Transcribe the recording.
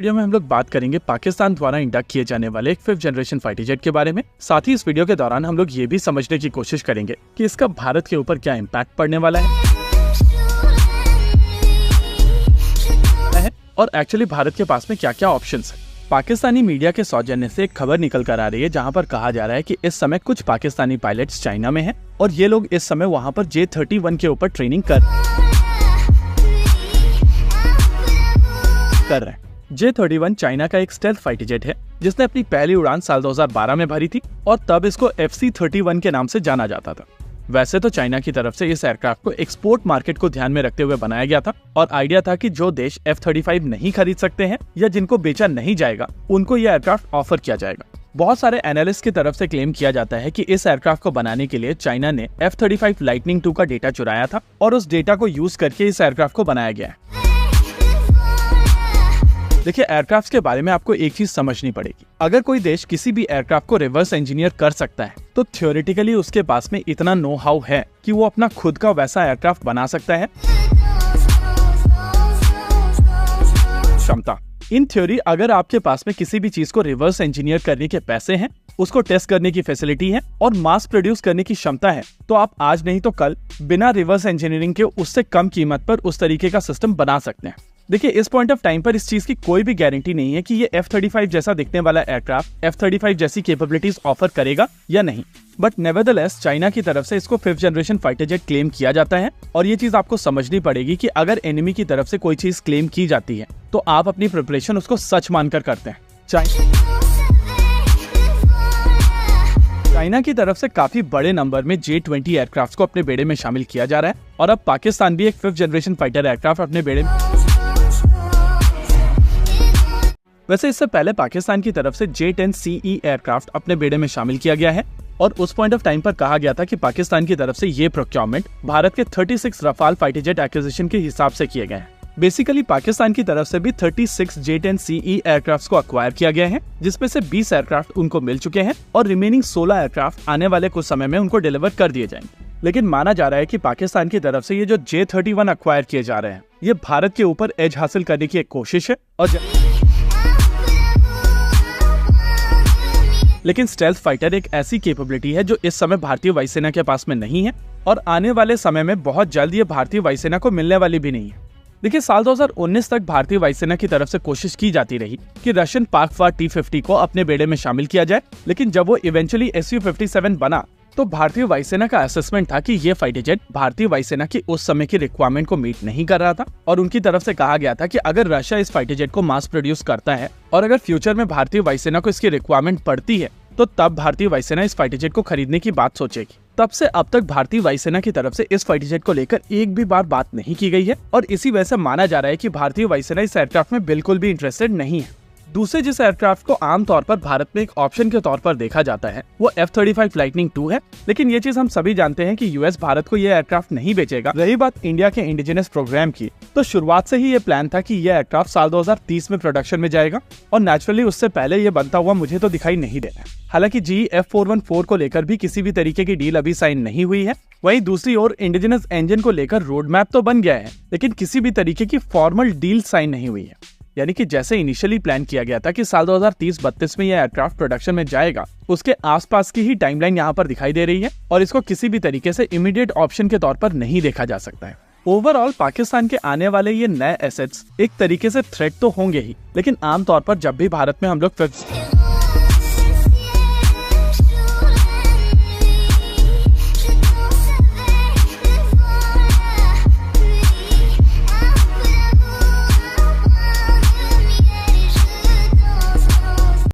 Video में हम लोग बात करेंगे पाकिस्तान द्वारा इंडक्ट किए जाने वाले एक 5th जनरेशन फाइटर जेट के बारे में। साथ ही इस वीडियो के दौरान हम लोग ये भी समझने की कोशिश करेंगे कि इसका भारत के ऊपर क्या इम्पैक्ट पड़ने वाला है और एक्चुअली भारत के पास में क्या क्या ऑप्शंस है। पाकिस्तानी मीडिया के सौजन्य से एक खबर निकल कर आ रही है जहां पर कहा जा रहा है कि इस समय कुछ पाकिस्तानी पायलट्स चाइना में हैं और ये लोग इस समय वहां पर J-31 के ऊपर ट्रेनिंग कर रहे हैं। J-31 चाइना का एक स्टेल्थ फाइटर जेट है जिसने अपनी पहली उड़ान साल 2012 में भरी थी और तब इसको FC-31 के नाम से जाना जाता था। वैसे तो चाइना की तरफ से इस एयरक्राफ्ट को एक्सपोर्ट मार्केट को ध्यान में रखते हुए बनाया गया था और आइडिया था कि जो देश F-35 नहीं खरीद सकते हैं या जिनको बेचा नहीं जाएगा उनको यह एयरक्राफ्ट ऑफर किया जाएगा। बहुत सारे एनालिस्ट की तरफ से क्लेम किया जाता है कि इस एयरक्राफ्ट को बनाने के लिए चाइना ने F-35 लाइटनिंग 2 का डेटा चुराया था और उस डेटा को यूज करके इस एयरक्राफ्ट को बनाया गया है। देखिए, एयरक्राफ्ट के बारे में आपको एक चीज समझनी पड़ेगी। अगर कोई देश किसी भी एयरक्राफ्ट को रिवर्स इंजीनियर कर सकता है तो थ्योरेटिकली उसके पास में इतना नो हाउ है कि वो अपना खुद का वैसा एयरक्राफ्ट बना सकता है। क्षमता, इन थ्योरी अगर आपके पास में किसी भी चीज को रिवर्स इंजीनियर करने के पैसे हैं, उसको टेस्ट करने की फैसिलिटी है और मास प्रोड्यूस करने की क्षमता है, तो आप आज नहीं तो कल बिना रिवर्स इंजीनियरिंग के उससे कम कीमत पर उस तरीके का सिस्टम बना सकते हैं। देखिए, इस पॉइंट ऑफ टाइम पर इस चीज की कोई भी गारंटी नहीं है कि ये F-35 जैसा दिखने वाला एयरक्राफ्ट F-35 जैसी कैपेबिलिटीज ऑफर करेगा या नहीं, बट नेवरदलेस चाइना की तरफ से इसको 5th generation fighter jet claim किया जाता है। और ये चीज आपको समझनी पड़ेगी कि अगर एनिमी की तरफ से कोई चीज क्लेम की जाती है तो आप अपनी प्रिपरेशन उसको सच मानकर करते हैं। चाइना की तरफ से काफी बड़े नंबर में J-20 एयरक्राफ्ट को अपने बेड़े में शामिल किया जा रहा है और अब पाकिस्तान भी एक 5th जनरेशन फाइटर एयरक्राफ्ट अपने बेड़े में। वैसे इससे पहले पाकिस्तान की तरफ से J-10CE एयरक्राफ्ट अपने बेड़े में शामिल किया गया है और उस पॉइंट ऑफ टाइम पर कहा गया था कि पाकिस्तान की तरफ से ये प्रोक्योरमेंट भारत के 36 रफाल फाइटर जेट एक्विजिशन के हिसाब से किए गए हैं। बेसिकली पाकिस्तान की तरफ से भी 36 J-10CE एयरक्राफ्ट को अक्वायर किया गया है, जिसमें से 20 एयरक्राफ्ट उनको मिल चुके हैं और रिमेनिंग 16 एयरक्राफ्ट आने वाले कुछ समय में उनको डिलीवर कर दिए जाएंगे। लेकिन माना जा रहा है कि पाकिस्तान की तरफ से ये जो J-31 अक्वायर किए जा रहे हैं ये भारत के ऊपर एज हासिल करने की एक कोशिश है और लेकिन स्टेल्थ फाइटर एक ऐसी कैपेबिलिटी है जो इस समय भारतीय वायुसेना के पास में नहीं है और आने वाले समय में बहुत जल्द ये भारतीय वायुसेना को मिलने वाली भी नहीं है। देखिए, साल 2019 तक भारतीय वायुसेना की तरफ से कोशिश की जाती रही कि रशियन पार्कफा T-50 को अपने बेड़े में शामिल किया जाए, लेकिन जब वो इवेंचुअली Su-57 बना तो भारतीय वायुसेना का असेसमेंट था कि ये फाइटर जेट भारतीय वायुसेना की उस समय की रिक्वायरमेंट को मीट नहीं कर रहा था और उनकी तरफ से कहा गया था कि अगर रशिया इस फाइटर जेट को मास प्रोड्यूस करता है और अगर फ्यूचर में भारतीय वायुसेना को इसकी रिक्वायरमेंट पड़ती है तो तब भारतीय वायुसेना इस फाइटर जेट को खरीदने की बात सोचेगी। तब से अब तक भारतीय वायुसेना की तरफ से इस फाइटर जेट को लेकर एक भी बार बात नहीं की गई है और इसी वजह से माना जा रहा है कि भारतीय वायुसेना इस एयरक्राफ्ट में बिल्कुल भी इंटरेस्टेड नहीं है। दूसरे जिस एयरक्राफ्ट को आमतौर पर भारत में एक ऑप्शन के तौर पर देखा जाता है वो F-35 लाइटनिंग 2 है, लेकिन ये चीज हम सभी जानते हैं कि यूएस भारत को ये एयरक्राफ्ट नहीं बेचेगा। रही बात इंडिया के इंडिजिनस प्रोग्राम की, तो शुरुआत से ही ये प्लान था कि ये एयरक्राफ्ट साल 2030 में प्रोडक्शन में जाएगा और नेचुरली उससे पहले ये बनता हुआ मुझे तो दिखाई नहीं दे रहा है। हालांकि GE F414 को लेकर भी किसी भी तरीके की डील अभी साइन नहीं हुई है। वहीं दूसरी ओर इंडिजिनस इंजन को लेकर रोड मैप तो बन गया है, लेकिन किसी भी तरीके की फॉर्मल डील साइन नहीं हुई है। यानी कि जैसे इनिशियली प्लान किया गया था कि साल 2030-32 में यह एयरक्राफ्ट प्रोडक्शन में जाएगा, उसके आसपास की ही टाइमलाइन यहाँ पर दिखाई दे रही है और इसको किसी भी तरीके से इमीडिएट ऑप्शन के तौर पर नहीं देखा जा सकता है। ओवरऑल पाकिस्तान के आने वाले ये नए एसेट्स एक तरीके से थ्रेट तो होंगे ही, लेकिन आमतौर पर जब भी भारत में हम लोग